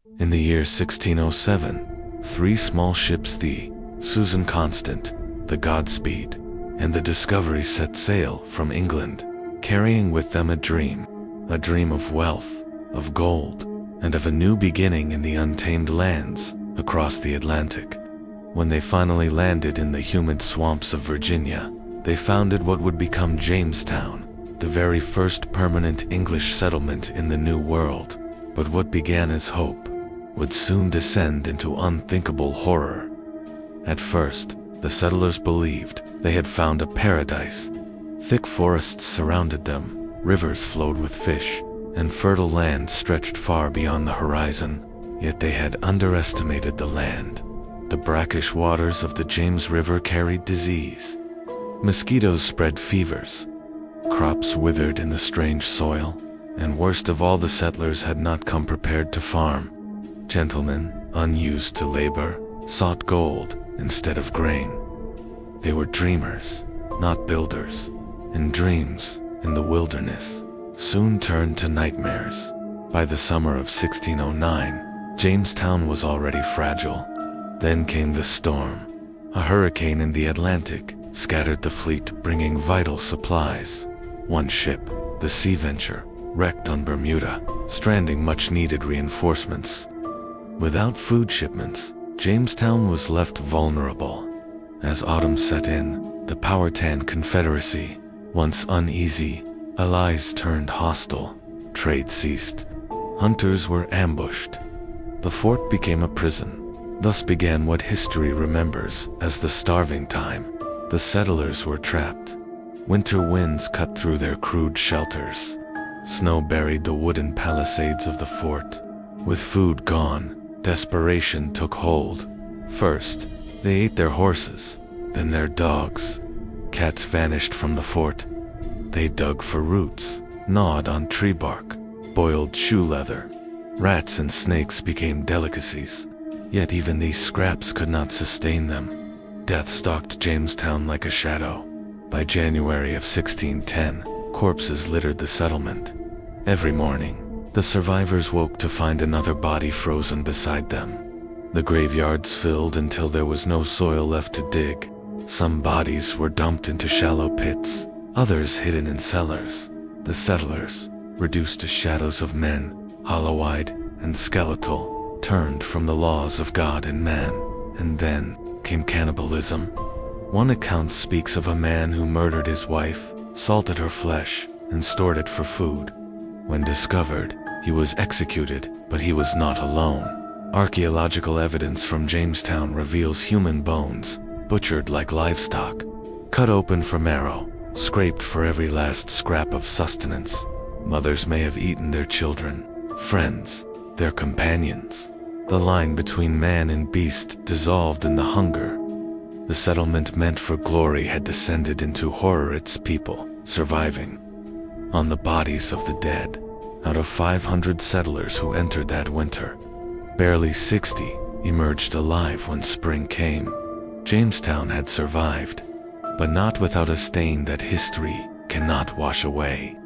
In the year 1607, three small ships, the Susan Constant, the Godspeed, and the Discovery, set sail from England, carrying with them a dream of wealth, of gold, and of a new beginning in the untamed lands across the Atlantic. When they finally landed in the humid swamps of Virginia, they founded what would become Jamestown, the very first permanent English settlement in the New World. But what began as hope would soon descend into unthinkable horror. At first, the settlers believed they had found a paradise. Thick forests surrounded them, rivers flowed with fish, and fertile land stretched far beyond the horizon. Yet they had underestimated the land. The brackish waters of the James River carried disease. Mosquitoes spread fevers. Crops withered in the strange soil, and worst of all, the settlers had not come prepared to farm. Gentlemen, unused to labor, sought gold instead of grain. They were dreamers, not builders, and dreams in the wilderness soon turned to nightmares. By the summer of 1609, Jamestown was already fragile. Then came the storm. A hurricane in the Atlantic scattered the fleet, bringing vital supplies. One ship, the Sea Venture, wrecked on Bermuda, stranding much-needed reinforcements. Without food shipments, Jamestown was left vulnerable. As autumn set in, the Powhatan Confederacy, once uneasy, allies turned hostile. Trade ceased. Hunters were ambushed. The fort became a prison. Thus began what history remembers as the starving time. The settlers were trapped. Winter winds cut through their crude shelters. Snow buried the wooden palisades of the fort. With food gone, desperation took hold. First, they ate their horses, then their dogs. Cats vanished from the fort. They dug for roots, gnawed on tree bark, boiled shoe leather. Rats and snakes became delicacies. Yet even these scraps could not sustain them. Death stalked Jamestown like a shadow. By January of 1610, corpses littered the settlement. Every morning, the survivors woke to find another body frozen beside them. The graveyards filled until there was no soil left to dig. Some bodies were dumped into shallow pits, others hidden in cellars. The settlers, reduced to shadows of men, hollow-eyed and skeletal, turned from the laws of God and man. And then came cannibalism. One account speaks of a man who murdered his wife, salted her flesh, and stored it for food. When discovered, he was executed, but he was not alone. Archaeological evidence from Jamestown reveals human bones, butchered like livestock, cut open for marrow, scraped for every last scrap of sustenance. Mothers may have eaten their children, friends, their companions. The line between man and beast dissolved in the hunger. The settlement meant for glory had descended into horror, its people surviving on the bodies of the dead. Out of 500 settlers who entered that winter, barely 60 emerged alive when spring came. Jamestown had survived, but not without a stain that history cannot wash away.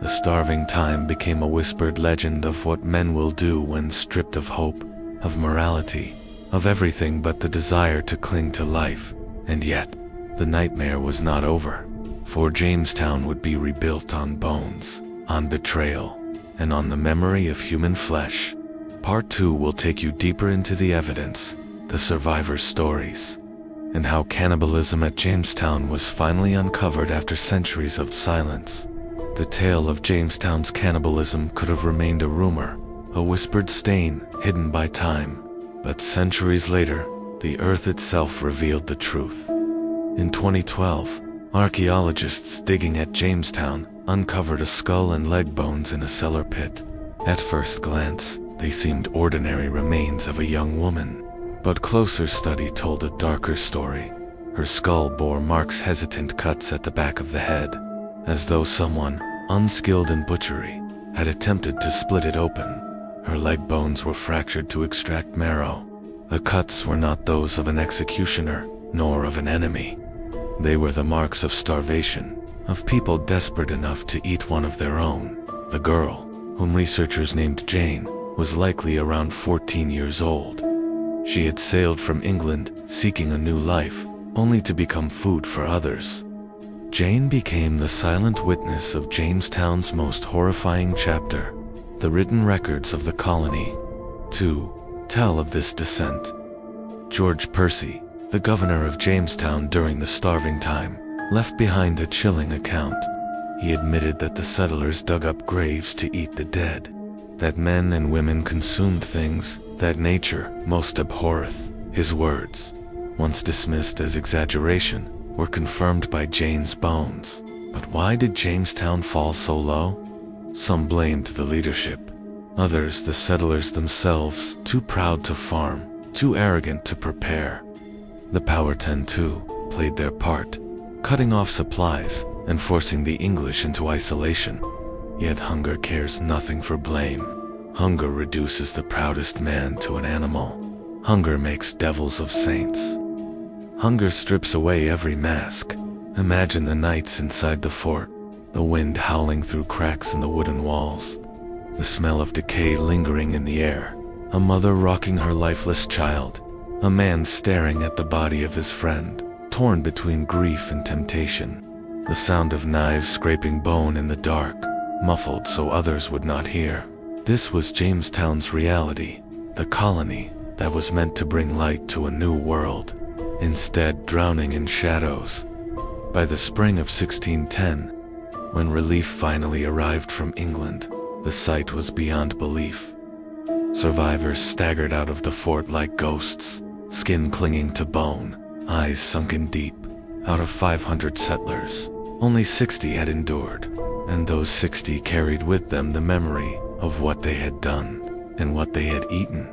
The starving time became a whispered legend of what men will do when stripped of hope, of morality, of everything but the desire to cling to life. And yet, the nightmare was not over, for Jamestown would be rebuilt on bones, on betrayal, and on the memory of human flesh. Part 2 will take you deeper into the evidence, the survivors' stories, and how cannibalism at Jamestown was finally uncovered after centuries of silence. The tale of Jamestown's cannibalism could have remained a rumor, a whispered stain hidden by time. But centuries later, the earth itself revealed the truth. In 2012, archaeologists digging at Jamestown uncovered a skull and leg bones in a cellar pit. At first glance, they seemed ordinary remains of a young woman. But closer study told a darker story. Her skull bore marks, hesitant cuts at the back of the head, as though someone, unskilled in butchery, had attempted to split it open. Her leg bones were fractured to extract marrow. The cuts were not those of an executioner, nor of an enemy. They were the marks of starvation, of people desperate enough to eat one of their own. The girl, whom researchers named Jane, was likely around 14 years old. She had sailed from England, seeking a new life, only to become food for others. Jane became the silent witness of Jamestown's most horrifying chapter. The written records of the colony, too, tell of this descent. George Percy, the governor of Jamestown during the starving time, left behind a chilling account. He admitted that the settlers dug up graves to eat the dead, that men and women consumed things that nature most abhorreth. His words, once dismissed as exaggeration, were confirmed by Jane's bones. But why did Jamestown fall so low? Some blamed the leadership, others the settlers themselves, too proud to farm, too arrogant to prepare. The Powhatan too played their part, cutting off supplies and forcing the English into isolation. Yet hunger cares nothing for blame. Hunger reduces the proudest man to an animal. Hunger makes devils of saints. Hunger strips away every mask. Imagine the nights inside the fort, the wind howling through cracks in the wooden walls, the smell of decay lingering in the air, a mother rocking her lifeless child, a man staring at the body of his friend, torn between grief and temptation, the sound of knives scraping bone in the dark, muffled so others would not hear. This was Jamestown's reality, the colony that was meant to bring light to a new world, instead drowning in shadows. By the spring of 1610, when relief finally arrived from England, the sight was beyond belief. Survivors staggered out of the fort like ghosts, skin clinging to bone, eyes sunken deep. Out of 500 settlers, only 60 had endured, and those 60 carried with them the memory of what they had done and what they had eaten.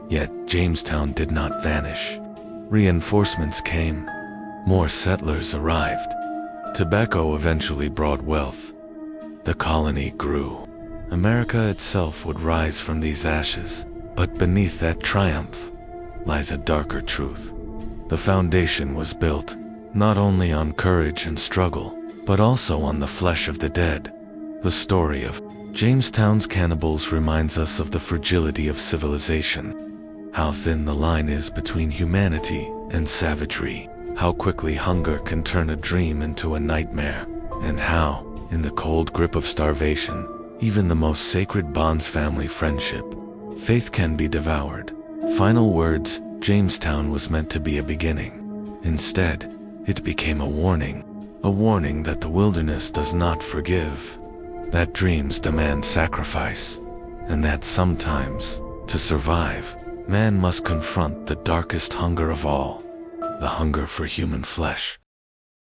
Yet Jamestown did not vanish. Reinforcements came. More settlers arrived. Tobacco eventually brought wealth. The colony grew. America itself would rise from these ashes, but beneath that triumph lies a darker truth. The foundation was built not only on courage and struggle, but also on the flesh of the dead. The story of Jamestown's cannibals reminds us of the fragility of civilization, how thin the line is between humanity and savagery, how quickly hunger can turn a dream into a nightmare, and how, in the cold grip of starvation, even the most sacred bonds, family friendship, faith, can be devoured. Final words: Jamestown was meant to be a beginning. Instead, it became a warning that the wilderness does not forgive, that dreams demand sacrifice, and that sometimes, to survive, man must confront the darkest hunger of all, the hunger for human flesh.